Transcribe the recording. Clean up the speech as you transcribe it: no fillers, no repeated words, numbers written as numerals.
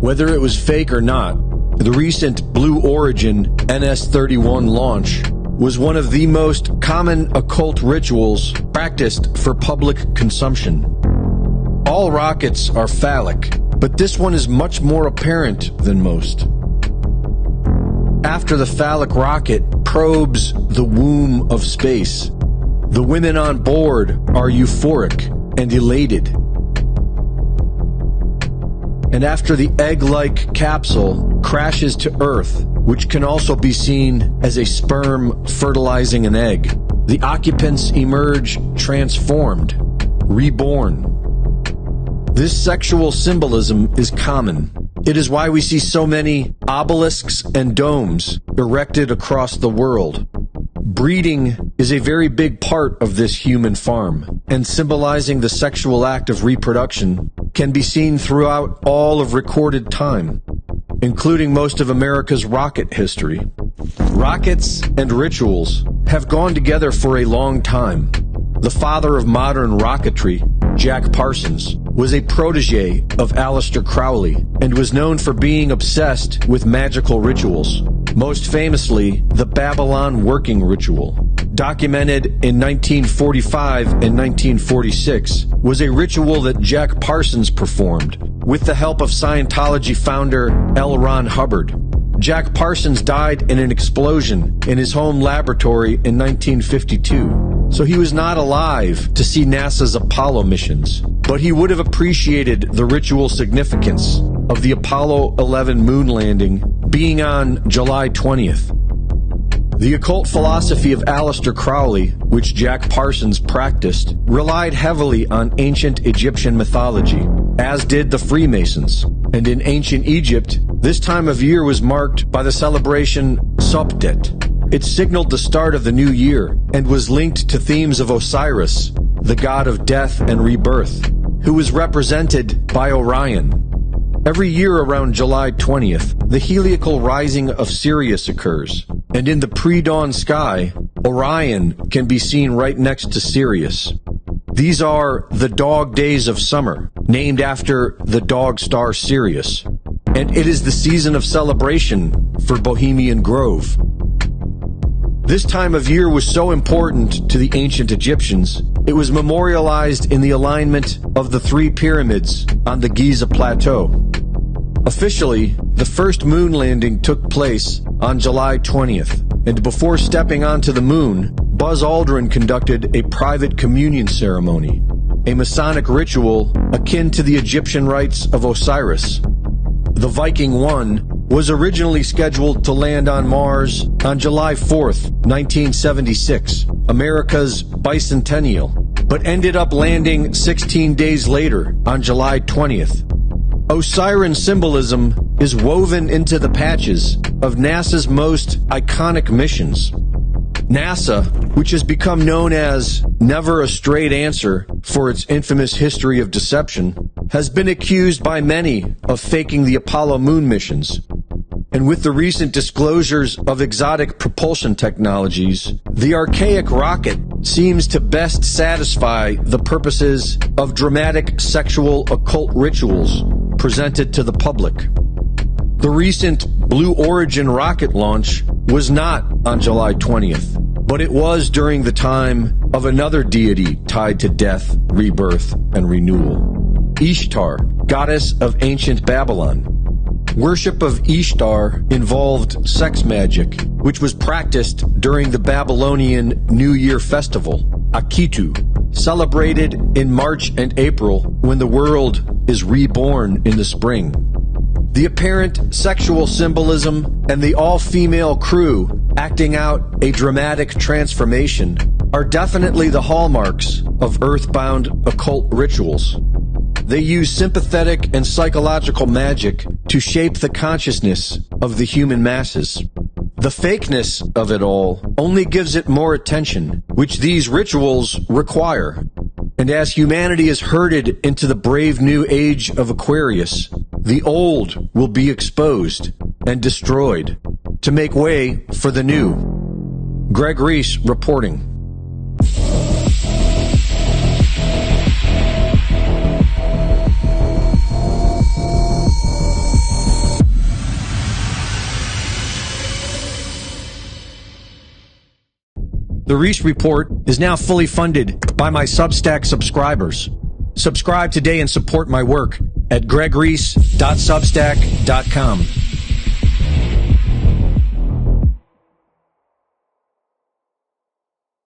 Whether it was fake or not, the recent Blue Origin NS-31 launch was one of the most common occult rituals practiced for public consumption. All rockets are phallic, but this one is much more apparent than most. After the phallic rocket probes the womb of space, the women on board are euphoric and elated. And after the egg-like capsule crashes to Earth, which can also be seen as a sperm fertilizing an egg, the occupants emerge transformed, reborn. This sexual symbolism is common. It is why we see so many obelisks and domes erected across the world. Breeding is a very big part of this human farm, and symbolizing the sexual act of reproduction can be seen throughout all of recorded time, including most of America's rocket history. Rockets and rituals have gone together for a long time. The father of modern rocketry, Jack Parsons, was a protege of Aleister Crowley and was known for being obsessed with magical rituals, most famously the Babylon working ritual. Documented in 1945 and 1946, was a ritual that Jack Parsons performed with the help of Scientology founder L. Ron Hubbard. Jack Parsons died in an explosion in his home laboratory in 1952, so he was not alive to see NASA's Apollo missions, but he would have appreciated the ritual significance of the Apollo 11 moon landing being on July 20th. The occult philosophy of Aleister Crowley, which Jack Parsons practiced, relied heavily on ancient Egyptian mythology, as did the Freemasons. And in ancient Egypt, this time of year was marked by the celebration Sopdet. It signaled the start of the new year and was linked to themes of Osiris, the god of death and rebirth, who was represented by Orion. Every year around July 20th, the heliacal rising of Sirius occurs, and in the pre-dawn sky, Orion can be seen right next to Sirius. These are the dog days of summer, named after the dog star Sirius, and it is the season of celebration for Bohemian Grove. This time of year was so important to the ancient Egyptians, it was memorialized in the alignment of the 3 pyramids on the Giza Plateau. Officially, the first moon landing took place on July 20th, and before stepping onto the moon, Buzz Aldrin conducted a private communion ceremony, a Masonic ritual akin to the Egyptian rites of Osiris. The Viking 1 was originally scheduled to land on Mars on July 4th, 1976, America's bicentennial, but ended up landing 16 days later on July 20th. Osiris symbolism is woven into the patches of NASA's most iconic missions. NASA, which has become known as Never a Straight Answer for its infamous history of deception, has been accused by many of faking the Apollo moon missions. And with the recent disclosures of exotic propulsion technologies, the archaic rocket seems to best satisfy the purposes of dramatic sexual occult rituals presented to the public. The recent Blue Origin rocket launch was not on July 20th, but it was during the time of another deity tied to death, rebirth, and renewal. Ishtar, goddess of ancient Babylon. Worship of Ishtar involved sex magic, which was practiced during the Babylonian New Year festival, Akitu, celebrated in March and April when the world is reborn in the spring. The apparent sexual symbolism and the all-female crew acting out a dramatic transformation are definitely the hallmarks of earthbound occult rituals. They use sympathetic and psychological magic to shape the consciousness of the human masses. The fakeness of it all only gives it more attention, which these rituals require. And as humanity is herded into the brave new age of Aquarius, the old will be exposed and destroyed to make way for the new. Greg Reese reporting. The Reese Report is now fully funded by my Substack subscribers. Subscribe today and support my work at gregreese.substack.com.